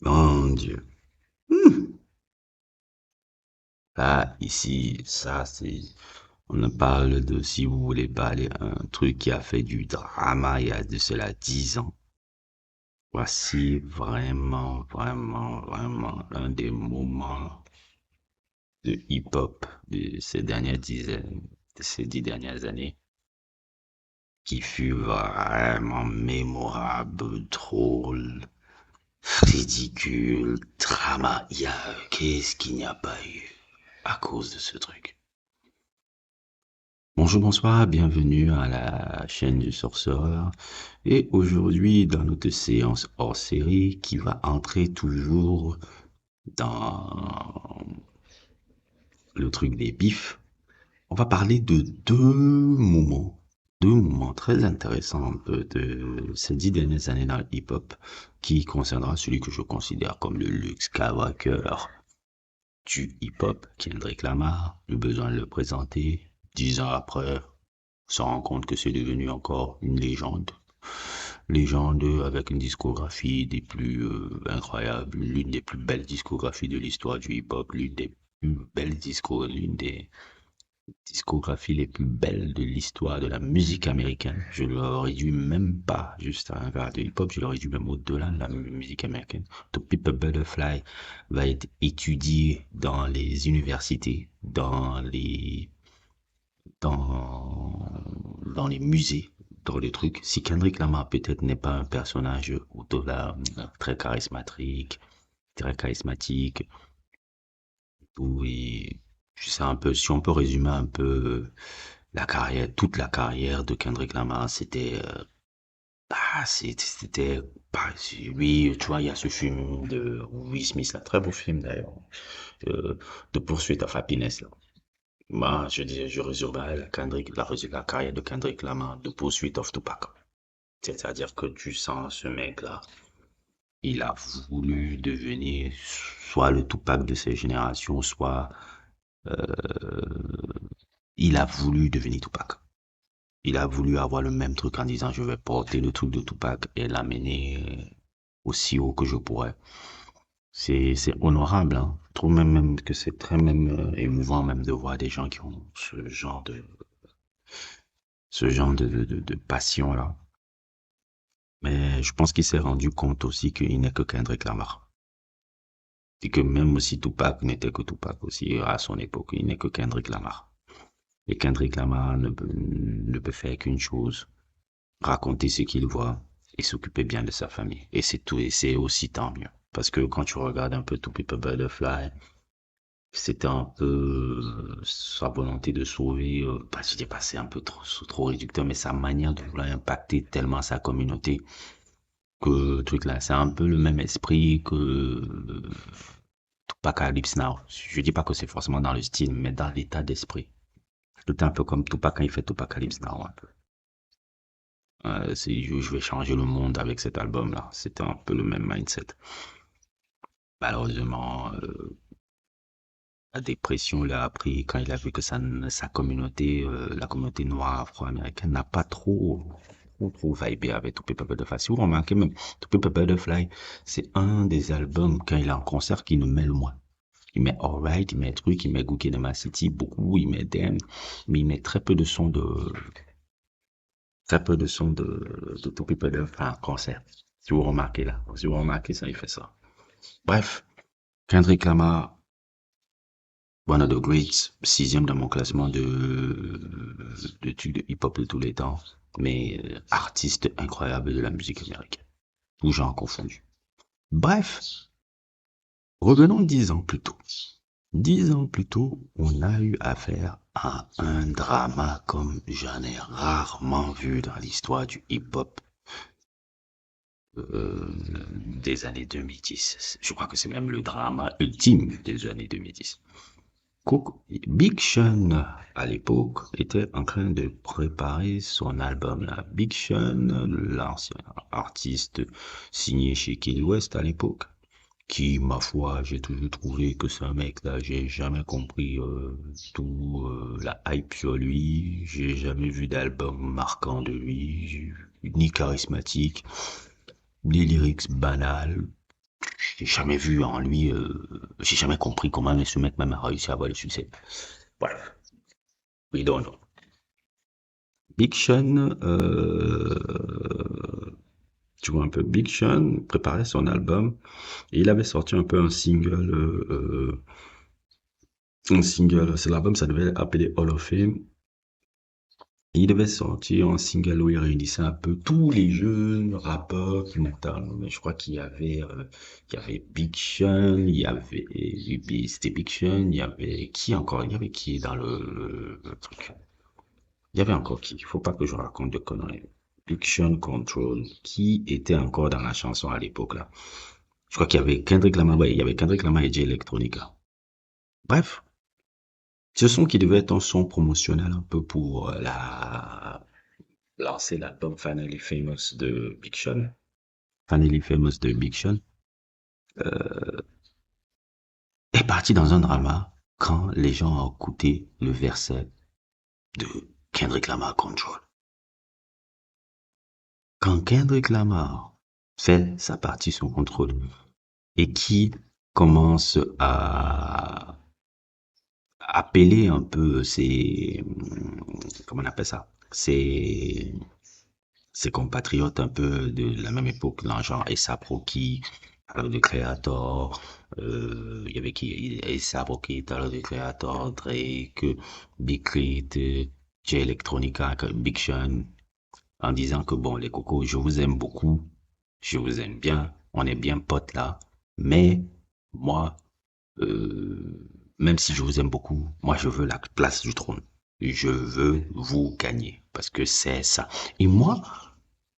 Mon Dieu. Hum. Là, ici, ça, c'est... On parle de, si vous voulez parler, un truc qui a fait du drama il y a de cela 10 ans. Voici vraiment l'un des moments de hip-hop de ces dernières dizaines, de ces 10 dernières années, qui fut vraiment mémorable, drôle, ridicule, drama. Qu'est-ce qu'il n'y a pas eu à cause de ce truc? Bonjour, bonsoir, bienvenue à la chaîne du Sorcerer. Et aujourd'hui, dans notre séance hors série qui va entrer toujours dans le truc des bifs, on va parler de deux moments très intéressants un peu de ces 10 dernières années dans le hip-hop, qui concernera celui que je considère comme le Luke Skywalker du hip-hop, Kendrick Lamar, le besoin de le présenter. 10 ans après, on se rend compte que c'est devenu encore une légende. Légende avec une discographie des plus incroyables, l'une des plus belles discographies de l'histoire du hip-hop, l'une des discographies les plus belles de l'histoire de la musique américaine. Je le réduis même pas juste à un gars de hip-hop, je le réduis même au-delà de la musique américaine. To Pimp a Butterfly va être étudié dans les universités, dans les musées, dans les trucs. Si Kendrick Lamar peut-être n'est pas un personnage au-delà très charismatique, oui, je sais un peu, si on peut résumer un peu la carrière, toute la carrière de Kendrick Lamar, c'était, oui, tu vois, il y a ce film de Will Smith, là, très beau film d'ailleurs, euh, de Pursuit of Happiness, là. Moi, je résumerais la carrière de Kendrick Lamar de Pursuit of Tupac. C'est-à-dire que tu sens ce mec-là, il a voulu devenir soit le Tupac de ses générations, soit il a voulu devenir Tupac. Il a voulu avoir le même truc en disant je vais porter le truc de Tupac et l'amener aussi haut que je pourrais. C'est honorable, hein. Je trouve même que c'est très même émouvant même de voir des gens qui ont ce genre de passion-là. Mais je pense qu'il s'est rendu compte aussi qu'il n'est que Kendrick Lamar. Et que même si Tupac n'était que Tupac aussi à son époque, il n'est que Kendrick Lamar. Et Kendrick Lamar ne peut faire qu'une chose, raconter ce qu'il voit et s'occuper bien de sa famille. Et c'est tout, et c'est aussi tant mieux. Parce que quand tu regardes un peu To Pimp a Butterfly, c'était un peu sa volonté de sauver, parce qu'il est passé un peu trop réducteur, mais sa manière de vouloir impacter tellement sa communauté que le truc là, c'est un peu le même esprit que Tupacalypse Now. Je dis pas que c'est forcément dans le style, mais dans l'état d'esprit. Tout un peu comme Tupac quand il fait Tupacalypse Now, un peu. Je vais changer le monde avec cet album-là. C'était un peu le même mindset. Malheureusement, la dépression l'a appris quand il a vu que sa communauté, la communauté noire afro-américaine, n'a pas trop vibé avec To Pimp a Butterfly. Si vous remarquez même, To Pimp a Butterfly, c'est un des albums, quand il est en concert, qui nous met le moins. Il met Alright, il met Truc, il met Gookie de Ma City, beaucoup, il met Damn, mais il met très peu de To Pimp a Butterfly en concert. Si vous remarquez là, si vous remarquez ça, il fait ça. Bref, Kendrick Lamar, one of the greats, sixième dans mon classement de trucs de hip-hop de tous les temps, mais artiste incroyable de la musique américaine, tous genres confondus. Bref, revenons 10 ans plus tôt. 10 ans plus tôt, on a eu affaire à un drama comme j'en ai rarement vu dans l'histoire du hip-hop des années 2010. Je crois que c'est même le drama ultime des années 2010. Big Sean, à l'époque, était en train de préparer son album. Là. Big Sean, l'ancien artiste signé chez Kanye West à l'époque, qui, ma foi, j'ai toujours trouvé que ce mec-là, j'ai jamais compris tout la hype sur lui. J'ai jamais vu d'album marquant de lui, ni charismatique. des lyrics banals. J'ai jamais vu en lui, j'ai jamais compris comment ce mec même a réussi à avoir le succès. Bref, we don't know. Big Sean, tu vois un peu, Big Sean préparait son album et il avait sorti un peu un single, c'est l'album, ça devait appeler Hall of Fame. Et il devait sortir un single où il réunissait un peu tous les jeunes rappeurs qui montaient. Mais je crois qu'il y avait Big Sean, c'était Big Sean, il y avait qui encore? Il y avait qui dans le truc? Il y avait encore qui? Il faut pas que je raconte de conneries. Big Sean Control, qui était encore dans la chanson à l'époque là? Je crois qu'il y avait Kendrick Lamar, ouais, il y avait Kendrick Lamar et Jay Electronica. Bref, ce son qui devait être un son promotionnel un peu pour lancer l'album Finally Famous de Big Sean. Finally Famous de Big Sean est parti dans un drama quand les gens ont écouté le verset de Kendrick Lamar Control. Quand Kendrick Lamar fait sa partie sous contrôle et qui commence à appeler un peu comment on appelle ça, ses compatriotes un peu de la même époque, genre A$AP Rocky, Tyler, the Creator, il y avait qui, A$AP Rocky, Tyler, the Creator, Drake, Big Crit, Jay Electronica, Big Sean, en disant que bon, les cocos, je vous aime beaucoup, je vous aime bien, on est bien potes là, mais moi, euh, même si je vous aime beaucoup, moi je veux la place du trône. Je veux vous gagner parce que c'est ça. Et moi,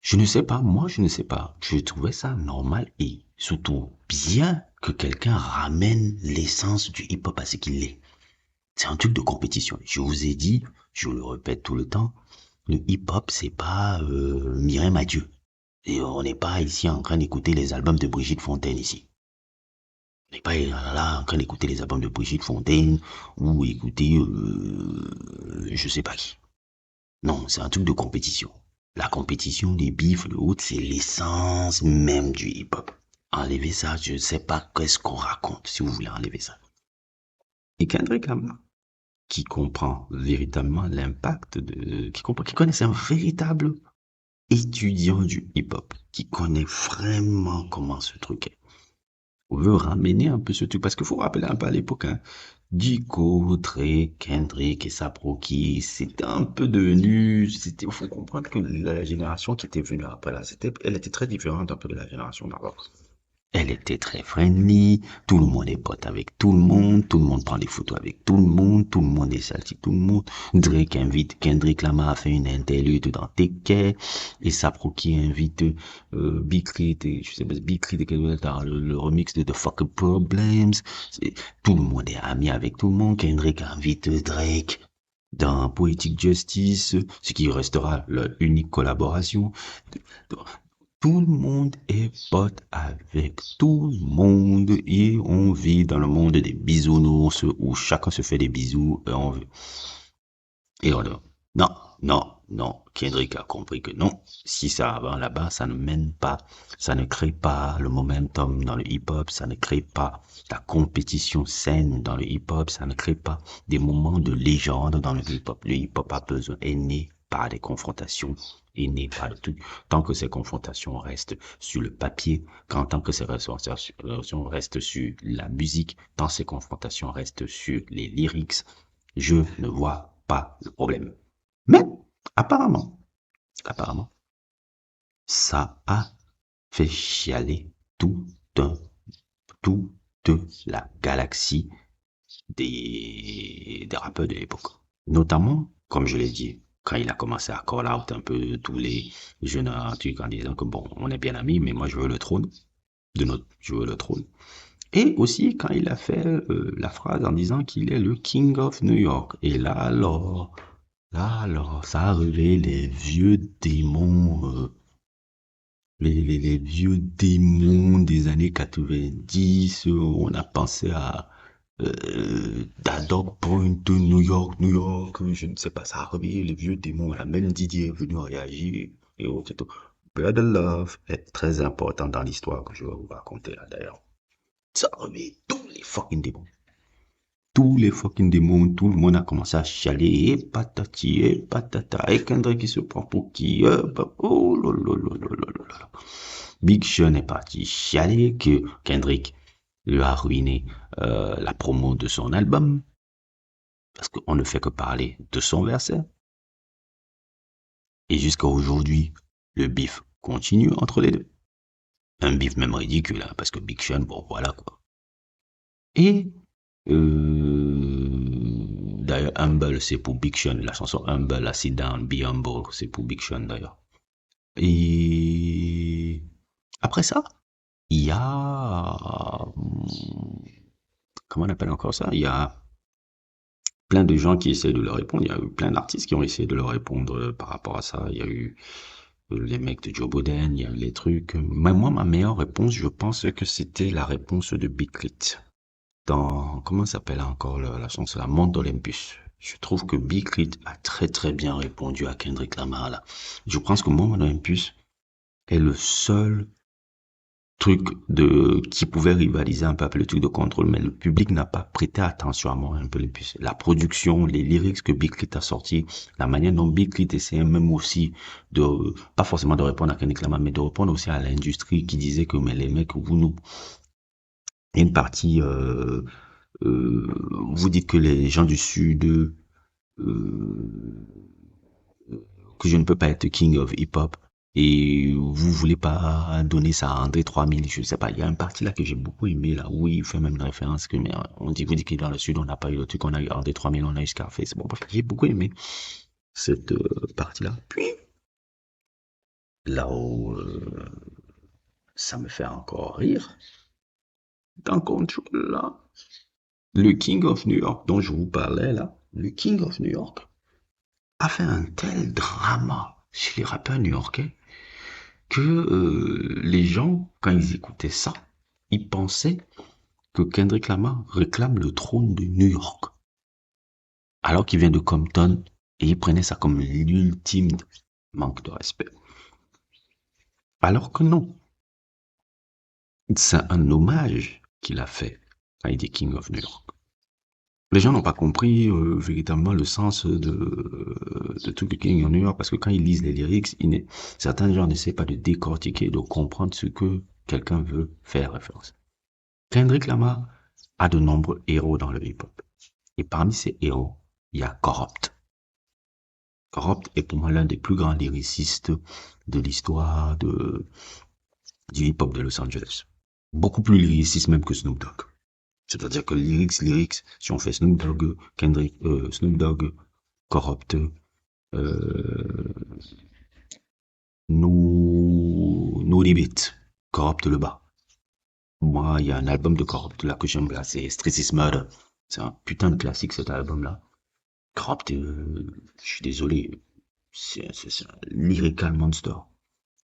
je ne sais pas, moi je ne sais pas. Je trouvais ça normal et surtout bien que quelqu'un ramène l'essence du hip-hop à ce qu'il est. C'est un truc de compétition. Je vous ai dit, je le répète tout le temps, le hip-hop c'est pas Mireille Mathieu. Et on n'est pas ici en train d'écouter les albums de Brigitte Fontaine ici. On n'est pas là en train d'écouter les albums de Brigitte Fontaine ou écouter je sais pas qui. Non, c'est un truc de compétition. La compétition, les bifs, le autre, c'est l'essence même du hip-hop. Enlevez ça, je ne sais pas qu'est-ce qu'on raconte si vous voulez enlever ça. Et Kendrick Lamar, qui comprend véritablement l'impact qui connaît, c'est un véritable étudiant du hip-hop, qui connaît vraiment comment ce truc est. On veut ramener un peu ce truc, parce qu'il faut rappeler un peu à l'époque, hein, Dico, Drake, Kendrick et Saproki, c'était un peu devenu, il faut comprendre que la génération qui était venue après là, elle était très différente un peu de la génération d'avant. Elle était très friendly, tout le monde est pote avec tout le monde prend des photos avec tout le monde est salty, tout le monde. Drake invite Kendrick Lamar à faire une interlude dans Take Care, et Saproki invite Big Crit, je sais pas, Big Crit dans le remix de The Fucking Problems. Tout le monde est ami avec tout le monde. Kendrick invite Drake dans Poetic Justice, ce qui restera leur unique collaboration. Tout le monde est pote avec tout le monde et on vit dans le monde des bisounours où chacun se fait des bisous et on non, non, non. Kendrick a compris que non. Si ça va là-bas, ça ne mène pas, ça ne crée pas le momentum dans le hip-hop, ça ne crée pas la compétition saine dans le hip-hop, ça ne crée pas des moments de légende dans le hip-hop. Le hip-hop a besoin, est né par des confrontations, est né par le truc. Tant que ces confrontations restent sur le papier, tant que ces confrontations restent sur la musique, tant ces confrontations restent sur les lyrics, je ne vois pas le problème. Mais, apparemment, ça a fait chialer un, toute la galaxie des rappeurs de l'époque. Notamment, comme je l'ai dit, quand il a commencé à call out un peu tous les jeunes trucs en disant que bon, on est bien amis, mais moi je veux le trône je veux le trône. Et aussi quand il a fait la phrase en disant qu'il est le King of New York. Et là alors, ça a réveillé les vieux démons, les vieux démons des années 90. On a pensé à Dog Point, New York, je ne sais pas, ça a réveillé les vieux démons. Là, même Didier est venu réagir et autres et tout. Brother Love est très important dans l'histoire que je vais vous raconter là d'ailleurs. Ça remet tous les fucking démons. Tous les fucking démons, tout le monde a commencé à chialer, et patati, et patata, et Kendrick qui se prend pour qui, oh lololololololol. Big Sean est parti chialer que Kendrick lui a ruiné la promo de son album, parce qu'on ne fait que parler de son verset. Et jusqu'à aujourd'hui, le bif continue entre les deux. Un bif même ridicule, hein, parce que Big Sean, bon voilà quoi. Et d'ailleurs, Humble, c'est pour Big Sean. La chanson Humble, la Sit Down, Be Humble, c'est pour Big Sean d'ailleurs. Et après ça, il y a... Comment on appelle encore ça? Il y a plein de gens qui essaient de leur répondre. Il y a eu plein d'artistes qui ont essayé de leur répondre par rapport à ça. Il y a eu les mecs de Joe Budden, il y a eu les trucs. Mais moi, ma meilleure réponse, je pense que c'était la réponse de Big Crit. Dans, comment s'appelle encore la chanson, la Mont Olympus. Je trouve que Big Crit a très très bien répondu à Kendrick Lamar là. Je pense que Mont Olympus est le seul truc qui pouvait rivaliser un peu avec le truc de contrôle, mais le public n'a pas prêté attention à Mont Olympus. La production, les lyrics que Big Crit a sortis, la manière dont Big Crit essayait même aussi de, pas forcément de répondre à Kendrick Lamar, mais de répondre aussi à l'industrie qui disait que mais les mecs, vous nous, une partie vous dites que les gens du Sud, que je ne peux pas être king of hip-hop, et vous voulez pas donner ça à André 3000, je sais pas. Il y a un parti là que j'ai beaucoup aimé, là, où il fait même une référence que, mais on dit, vous dites que dans le Sud, on n'a pas eu le truc, on a eu André 3000, on a eu Scarface. Bon, bref, j'ai beaucoup aimé cette partie-là. Puis, là où ça me fait encore rire, dans Control, là, le King of New York dont je vous parlais, là, le King of New York, a fait un tel drama chez les rappeurs new-yorkais que les gens, quand ils écoutaient ça, ils pensaient que Kendrick Lamar réclame le trône de New York, alors qu'il vient de Compton, et ils prenaient ça comme l'ultime manque de respect. Alors que non, c'est un hommage qu'il a fait quand il dit King of New York. Les gens n'ont pas compris véritablement le sens de tout le King of New York, parce que quand ils lisent les lyrics, certains gens n'essaient pas de décortiquer, de comprendre ce que quelqu'un veut faire référence. Kendrick Lamar a de nombreux héros dans le hip-hop. Et parmi ces héros, il y a Corrupt. Corrupt est pour moi l'un des plus grands lyricistes de l'histoire du hip-hop de Los Angeles. Beaucoup plus lyriciste même que Snoop Dogg. C'est-à-dire que lyrics, si on fait Snoop Dogg, Snoop Dogg, Corrupt, No Limit, Corrupt le bas. Moi, il y a un album de Corrupt là que j'aime bien, c'est Street is Murder. C'est un putain de classique cet album-là. Corrupt, je suis désolé, c'est un lyrical monster.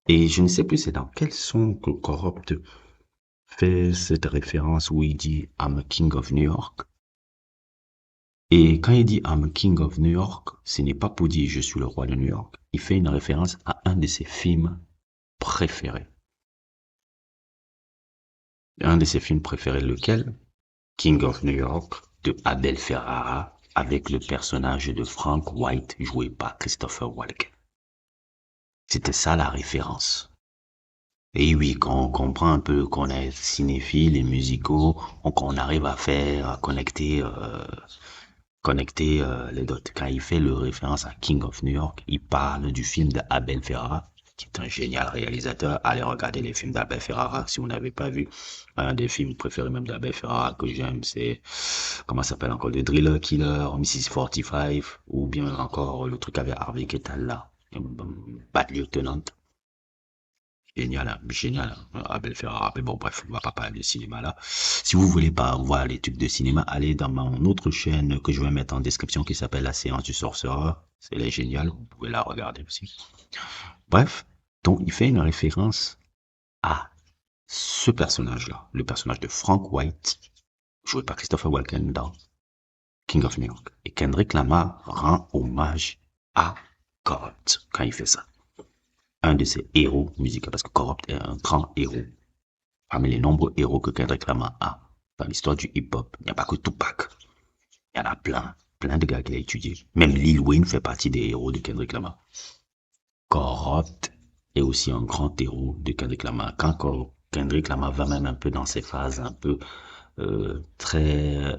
Et je ne sais plus c'est dans quel son que Corrupt fait cette référence où il dit I'm a king of New York. Et quand il dit I'm a king of New York, ce n'est pas pour dire je suis le roi de New York. Il fait une référence à un de ses films préférés. Un de ses films préférés, lequel? King of New York, de Abel Ferrara, avec le personnage de Frank White, joué par Christopher Walken. C'était ça la référence. Et oui, quand on comprend un peu qu'on est cinéphile et musicaux, qu'on arrive à faire, à connecter les dots. Quand il fait le référence à King of New York, il parle du film d'Abel Ferrara, qui est un génial réalisateur. Allez regarder les films d'Abel Ferrara si vous n'avez pas vu. Un des films préférés même d'Abel Ferrara que j'aime, c'est, comment ça s'appelle encore, The Driller Killer, Mrs. 45, ou bien encore le truc avec Harvey Keitel là, Bad Lieutenant. Génial, hein, génial, hein. Abel Ferrara. Mais bon, bref, on va pas parler de cinéma là. Si vous voulez pas voir les trucs de cinéma, allez dans mon autre chaîne que je vais mettre en description qui s'appelle La Séance du Sorcereur. Elle est géniale, vous pouvez la regarder aussi. Bref, donc il fait une référence à ce personnage-là, le personnage de Frank White, joué par Christopher Walken dans King of New York. Et Kendrick Lamar rend hommage à Corrupt quand il fait ça. un de ses héros musicaux, parce que Corrupt est un grand héros. Parmi les nombreux héros que Kendrick Lamar a dans l'histoire du hip-hop, il n'y a pas que Tupac. Il y en a plein, plein de gars qu'il a étudiés. Même Lil Wayne fait partie des héros de Kendrick Lamar. Corrupt est aussi un grand héros de Kendrick Lamar. Quand Kendrick Lamar va même un peu dans ses phases un peu très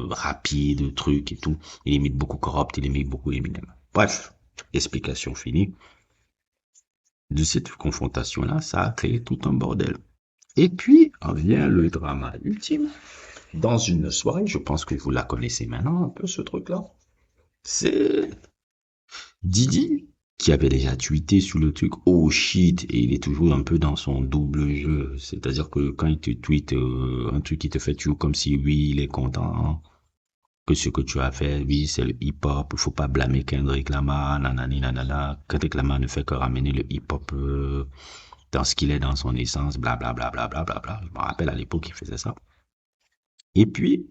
rapide, truc et tout, il imite beaucoup Corrupt, il imite beaucoup Eminem. Bref, explication finie. De cette confrontation-là, ça a créé tout un bordel. Et puis, en vient le drama ultime. Dans une soirée, je pense que vous la connaissez maintenant, un peu ce truc-là. C'est Didi qui avait déjà tweeté sur le truc oh shit et il est toujours un peu dans son double jeu. C'est-à-dire que quand il te tweet un truc qui te fait toujours comme si oui, il est content hein, que ce que tu as fait, oui, c'est le hip-hop, il faut pas blâmer Kendrick Lamar, nanani nanana. Kendrick Lamar ne fait que ramener le hip-hop dans ce qu'il est dans son essence, blablabla. Bla, bla, bla, bla, bla. Je me rappelle à l'époque il faisait ça. Et puis,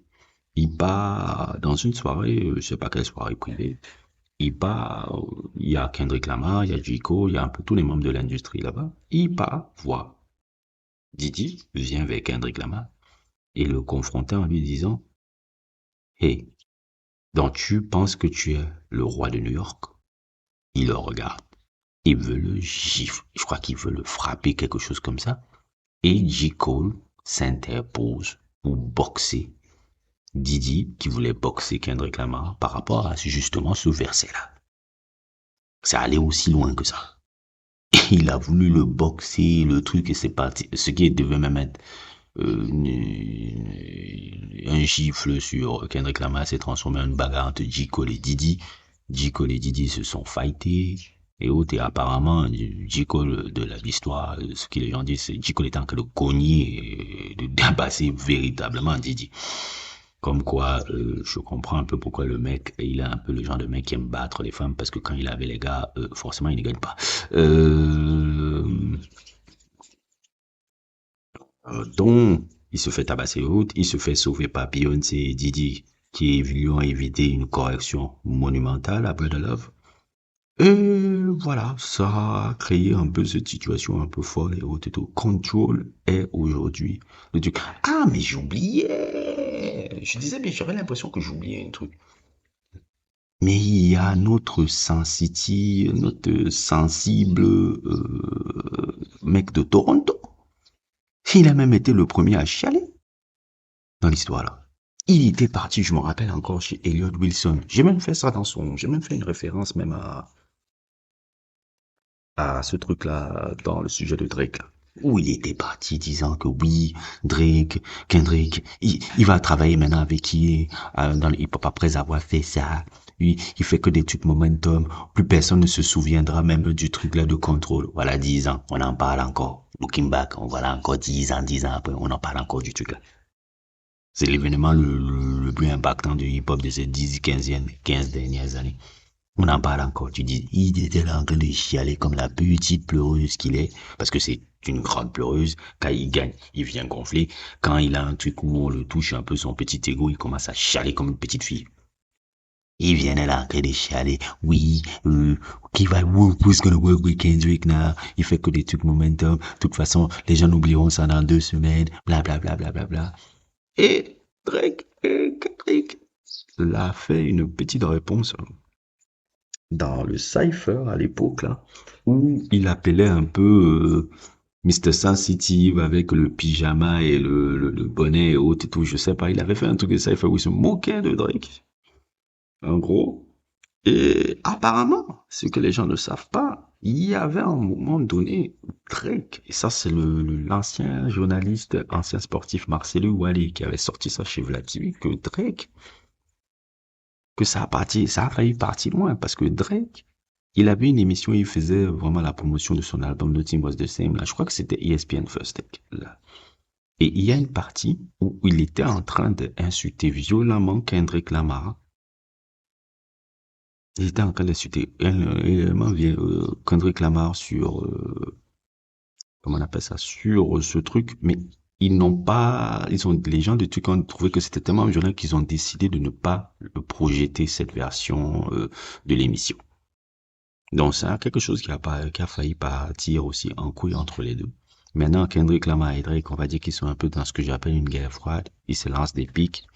il part dans une soirée, je sais pas quelle soirée privée, il part, il y a Kendrick Lamar, il y a J. Cole, il y a un peu tous les membres de l'industrie là-bas. Il part voir Didi, vient vers Kendrick Lamar et le confronter en lui disant, hey, donc tu penses que tu es le roi de New York? Il le regarde, il veut le gifler, je crois qu'il veut le frapper, quelque chose comme ça. Et J. Cole s'interpose pour boxer Didi qui voulait boxer Kendrick Lamar par rapport à justement ce verset-là. Ça allait aussi loin que ça. Il a voulu le boxer, le truc, et c'est parti. Ce qui devait même être un gifle sur Kendrick Lamar s'est transformé en une bagarre entre J. Cole et Didi. J. Cole et Didi se sont fightés et autres. Et apparemment, J. Cole de l'histoire, ce que les gens disent, c'est J. Cole était en train de cogner et de débasser véritablement Didi. Comme quoi, je comprends un peu pourquoi le mec, il est un peu le genre de mec qui aime battre les femmes, parce que quand il avait les gars, forcément, il ne gagne pas. Donc, il se fait tabasser haute, il se fait sauver par Beyoncé et Didi, qui lui ont évité une correction monumentale à Brother Love. Et voilà, ça a créé un peu cette situation un peu folle et haute et tout. Control est aujourd'hui le truc. Ah, mais j'oubliais! Je disais, mais j'avais l'impression que j'oubliais un truc. Mais il y a notre sensitive, notre sensible mec de Toronto. Il a même été le premier à chialer dans l'histoire là. Il était parti, je me rappelle encore, chez Elliot Wilson. J'ai même fait ça j'ai même fait une référence même à ce truc-là dans le sujet de Drake là. Où il était parti disant que oui, Kendrick, il va travailler maintenant avec qui dans le hip-hop après avoir fait ça. Il fait que des trucs momentum. Plus personne ne se souviendra même du truc là de contrôle. Voilà 10 ans, on en parle encore. Looking back, on voilà encore 10 ans après, on en parle encore du truc là. C'est l'événement le plus impactant du hip-hop de ces 15 dernières années. On en parle encore. Tu dis, il était là en train de chialer comme la petite pleureuse qu'il est. Parce que c'est une grande pleureuse. Quand il gagne, il vient gonfler. Quand il a un truc où on le touche un peu son petit ego, il commence à chialer comme une petite fille. Il vient là en train de chialer. Oui, who's gonna work with Kendrick now? Il fait que des trucs momentum. De toute façon, les gens oublieront ça dans 2 semaines. Bla, bla, bla, bla, bla, bla. Et Drake, Kendrick, l'a fait une petite réponse dans le cypher à l'époque là, où il appelait un peu Mr. Sensitive avec le pyjama et le bonnet et autres et tout, je sais pas, il avait fait un truc de cypher où il se moquait de Drake, en gros. Et apparemment, ce que les gens ne savent pas, il y avait un moment donné, Drake, et ça c'est l'ancien journaliste, ancien sportif Marcelo Wally qui avait sorti ça chez Vlad TV, que Drake, que ça a failli partir loin, parce que Drake, il avait une émission, il faisait vraiment la promotion de son album Nothing Was the Same, là, je crois que c'était ESPN First Take, là. Et il y a une partie où il était en train d'insulter violemment Kendrick Lamar. Il était en train d'insulter Kendrick Lamar sur, comment on appelle ça, sur ce truc, mais les gens de truc ont trouvé que c'était tellement violent qu'ils ont décidé de ne pas projeter cette version de l'émission. Donc, c'est quelque chose qui a failli partir aussi en couille entre les deux. Maintenant, Kendrick Lamar et Drake, on va dire qu'ils sont un peu dans ce que j'appelle une guerre froide. Ils se lancent des pics,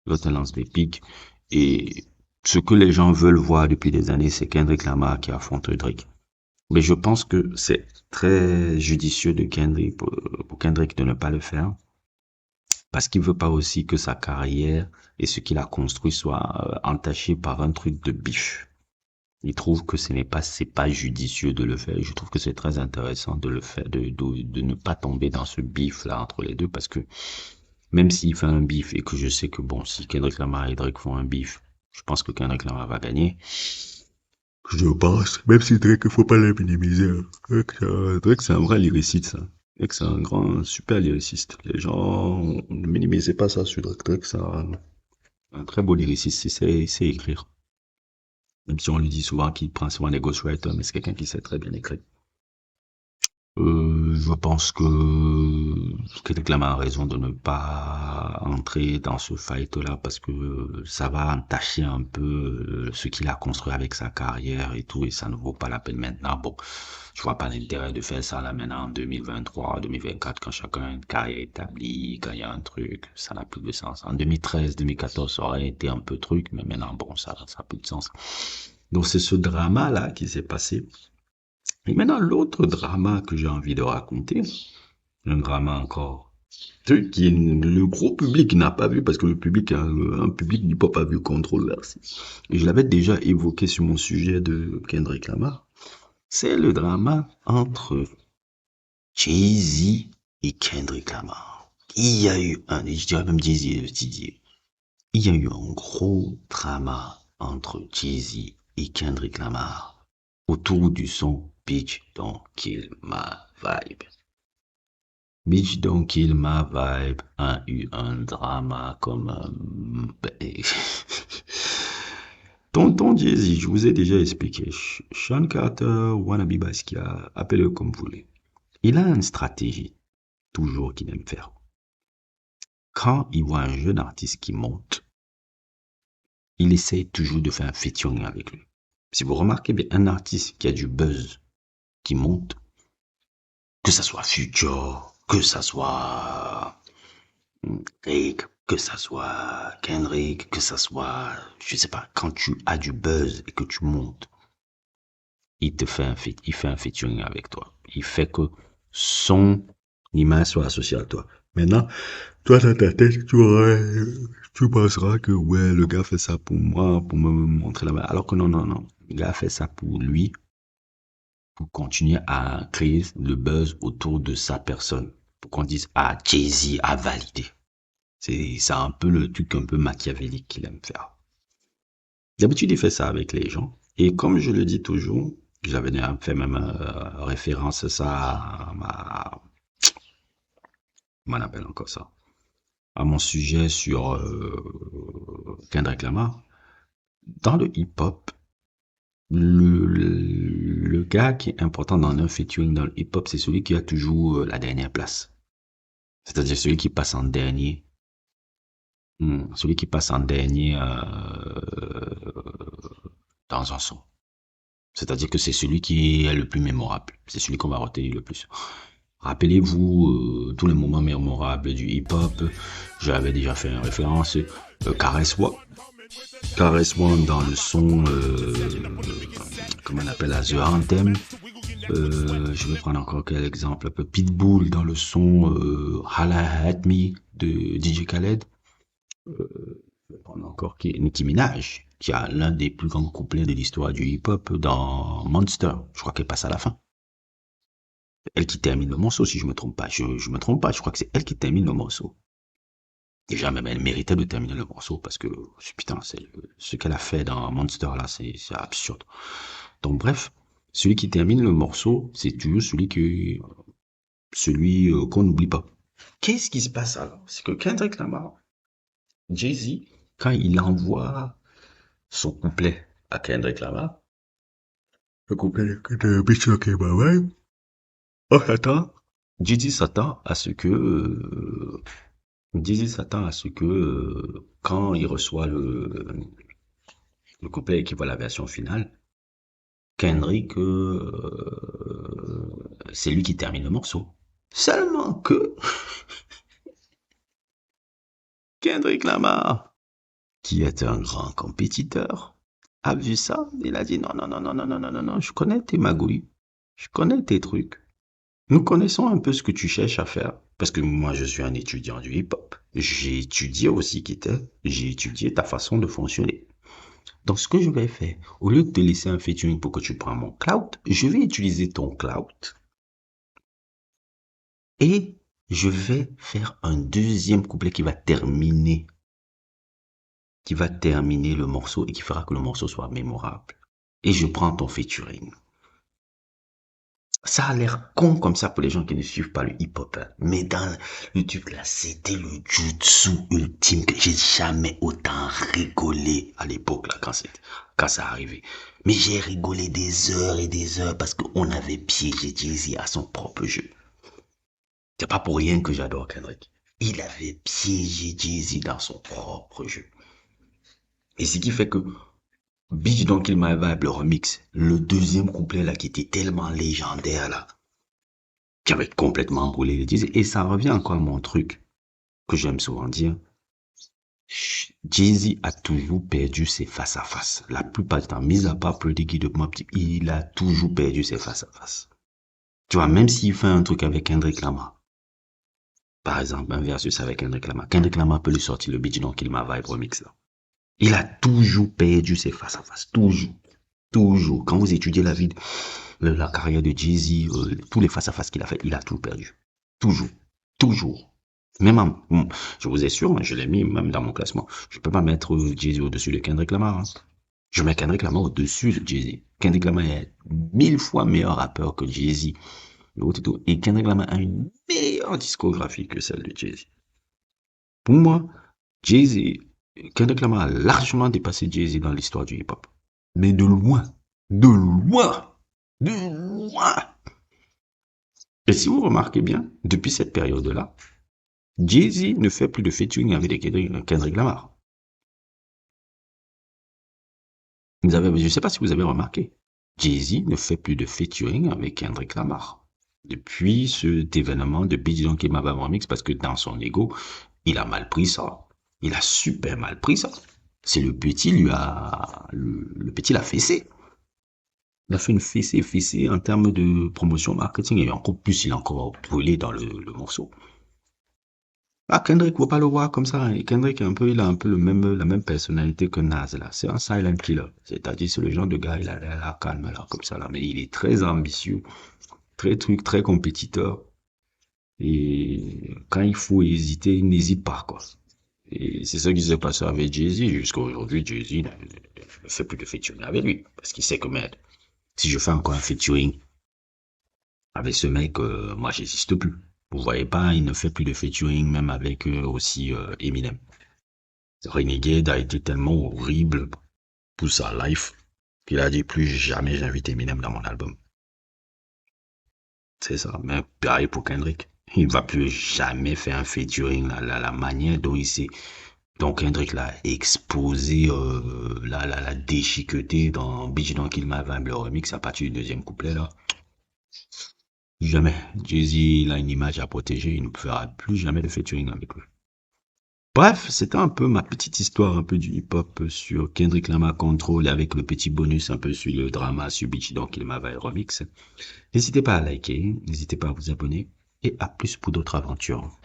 l'autre lance des pics. Et ce que les gens veulent voir depuis des années, c'est Kendrick Lamar qui affronte Drake. Mais je pense que c'est très judicieux de Kendrick, pour Kendrick de ne pas le faire. Parce qu'il veut pas aussi que sa carrière et ce qu'il a construit soit entaché par un truc de bif. Il trouve que c'est pas judicieux de le faire. Je trouve que c'est très intéressant de le faire, de ne pas tomber dans ce bif là entre les deux, parce que même s'il fait un bif et que je sais que bon, si Kendrick Lamar et Drake font un bif, je pense que Kendrick Lamar va gagner. Je pense, même si Drake, il faut pas le minimiser, hein. Drake, c'est un vrai lyriciste, ça. Drake, c'est un grand, super lyriciste. Les gens, ne minimisez pas ça sur Drake. Drake, c'est un très beau lyriciste. Il sait écrire. Même si on lui dit souvent qu'il prend souvent des ghostwriters, mais c'est quelqu'un qui sait très bien écrire. Je pense que Declan a raison de ne pas entrer dans ce fight-là parce que ça va entacher un peu ce qu'il a construit avec sa carrière et tout, et ça ne vaut pas la peine maintenant. Bon, je vois pas l'intérêt de faire ça là maintenant en 2023, 2024, quand chacun a une carrière établie, quand il y a un truc, ça n'a plus de sens. En 2013, 2014, ça aurait été un peu truc, mais maintenant, bon, ça n'a plus de sens. Donc c'est ce drama-là qui s'est passé. Et maintenant, l'autre drama que j'ai envie de raconter, un drama encore, qui le gros public n'a pas vu parce que le public, un public du pop a vu controversé. Et je l'avais déjà évoqué sur mon sujet de Kendrick Lamar. C'est le drama entre Jay-Z et Kendrick Lamar. Il y a eu et je dirais même Jay-Z et Didier. Il y a eu un gros drama entre Jay-Z et Kendrick Lamar autour du son Bitch Don't Kill My Vibe. Bitch Don't Kill My Vibe a eu un drama comme Tonton Jay-Z, je vous ai déjà expliqué. Sean Carter, Wannabe Basquiat, appelez-le comme vous voulez. Il a une stratégie, toujours qu'il aime faire. Quand il voit un jeune artiste qui monte, il essaye toujours de faire un featuring avec lui. Si vous remarquez bien, un artiste qui a du buzz, qui monte, que ça soit Future, que ça soit Drake, que ça soit Kendrick, que ça soit, je sais pas, quand tu as du buzz et que tu montes, il fait un featuring avec toi. Il fait que son image soit associée à toi. Maintenant, toi, dans ta tête, tu penseras que, ouais, le gars fait ça pour moi, pour me montrer la main. Alors que non, non, non. Le gars fait ça pour lui, pour continuer à créer le buzz autour de sa personne. Pour qu'on dise, ah, Jay-Z a validé. C'est un peu le truc un peu machiavélique qu'il aime faire. D'habitude, il fait ça avec les gens. Et comme je le dis toujours, j'avais fait même référence à ça comment on appelle encore ça, à mon sujet sur Kendrick Lamar. Dans le hip-hop, le gars qui est important dans un featuring dans le hip-hop, c'est celui qui a toujours la dernière place. C'est-à-dire celui qui passe en dernier. Celui qui passe en dernier dans un son. C'est-à-dire que c'est celui qui est le plus mémorable. C'est celui qu'on va retenir le plus. Rappelez-vous tous les moments mémorables du hip-hop. J'avais déjà fait une référence. Caress One. Caress One dans le son, comment on appelle la The Anthem. Je vais prendre encore quel exemple. Un peu Pitbull dans le son Holla at Me de DJ Khaled. Je vais prendre encore Nicki Minaj, qui a l'un des plus grands couplets de l'histoire du hip-hop dans Monster. Je crois qu'elle passe à la fin. Elle qui termine le morceau, si je me trompe pas. Je me trompe pas, je crois que c'est elle qui termine le morceau. Déjà, même elle méritait de terminer le morceau parce que, putain, ce qu'elle a fait dans Monster là, c'est absurde. Donc, bref, celui qui termine le morceau, c'est toujours celui qu'on n'oublie pas. Qu'est-ce qui se passe alors? C'est que Kendrick Lamar, Jay-Z, quand il envoie son couplet à Kendrick Lamar, le couplet de Bitch Ok Bye Bye, on s'attend, Jay-Z s'attend à ce que Jay-Z s'attend à ce que quand il reçoit le couplet et qu'il voit la version finale, Kendrick, c'est lui qui termine le morceau. Seulement que Kendrick Lamar, qui est un grand compétiteur, a vu ça, il a dit non, non, non, non, non, non, non, non, non, je connais tes magouilles, je connais tes trucs. Nous connaissons un peu ce que tu cherches à faire, parce que moi je suis un étudiant du hip-hop. J'ai étudié aussi qui t'es, j'ai étudié ta façon de fonctionner. Donc ce que je vais faire, au lieu de te laisser un featuring pour que tu prends mon cloud, je vais utiliser ton cloud et je vais faire un deuxième couplet qui va terminer le morceau et qui fera que le morceau soit mémorable. Et je prends ton featuring. Ça a l'air con comme ça pour les gens qui ne suivent pas le hip-hop, hein. Mais dans le truc là, c'était le jutsu ultime que j'ai jamais autant rigolé à l'époque là quand ça arrivait. Mais j'ai rigolé des heures et des heures parce qu'on avait piégé Jay-Z à son propre jeu. C'est pas pour rien que j'adore Kendrick. Il avait piégé Jay-Z dans son propre jeu. Et ce qui fait que Bitch Don't Kill My Vibe, le remix, le deuxième couplet là qui était tellement légendaire là, qui avait complètement brûlé les disques. Et ça revient encore à mon truc que j'aime souvent dire. Jay-Z a toujours perdu ses face-à-face. La plupart du temps, mis à part Pretty Kid de Mobb Deep, il a toujours perdu ses face-à-face. Tu vois, même s'il fait un truc avec Kendrick Lamar, par exemple, un versus avec Kendrick Lamar peut lui sortir le Bitch Don't Kill My Vibe remix là. Il a toujours perdu ses face-à-face. Toujours. Toujours. Quand vous étudiez la carrière de Jay-Z, tous les face-à-face qu'il a fait, il a tout perdu. Toujours. Toujours. Je vous assure, je l'ai mis même dans mon classement. Je peux pas mettre Jay-Z au-dessus de Kendrick Lamar, hein. Je mets Kendrick Lamar au-dessus de Jay-Z. Kendrick Lamar est 1000 fois meilleur rappeur que Jay-Z. Et Kendrick Lamar a une meilleure discographie que celle de Jay-Z. Pour moi, Jay-Z, Kendrick Lamar a largement dépassé Jay-Z dans l'histoire du hip-hop. Mais de loin. De loin. De loin. Et si vous remarquez bien, depuis cette période-là, Jay-Z ne fait plus de featuring avec Kendrick Lamar. Je ne sais pas si vous avez remarqué. Jay-Z ne fait plus de featuring avec Kendrick Lamar. Depuis cet événement de Bitch Don't Kill My Vibe Remix, parce que dans son ego, il a mal pris ça. Il a super mal pris ça. C'est le petit le petit l'a fessé. Il a fait une fessée en termes de promotion marketing et encore plus, il a encore brûlé dans le morceau. Ah, Kendrick, faut pas le voir comme ça, hein. Kendrick, il a un peu la même personnalité que Nas, là. C'est un silent killer. C'est-à-dire, c'est le genre de gars, il a la calme, là, comme ça, là. Mais il est très ambitieux, très compétiteur. Et quand il faut hésiter, il n'hésite pas, quoi. Et c'est ça qui s'est passé avec Jay-Z. Jusqu'à aujourd'hui, Jay-Z ne fait plus de featuring avec lui. Parce qu'il sait que, merde, si je fais encore un featuring avec ce mec, moi, j'existe plus. Vous voyez pas, il ne fait plus de featuring, même avec aussi Eminem. Renegade a été tellement horrible pour sa life qu'il a dit plus jamais j'invite Eminem dans mon album. C'est ça. Mais pareil pour Kendrick. Il va plus jamais faire un featuring. La manière dont il s'est... Donc Kendrick l'a exposé, l'a déchiqueté dans Bitch Don't Kill My Vibe, le remix à partir du deuxième couplet là. Jamais. Jay-Z, il a une image à protéger, il ne fera plus jamais de featuring avec lui. Bref, c'était un peu ma petite histoire un peu du hip-hop sur Kendrick Lamar Control avec le petit bonus un peu sur le drama sur Bitch Don't Kill My Vibe remix. N'hésitez pas à liker, n'hésitez pas à vous abonner et à plus pour d'autres aventures.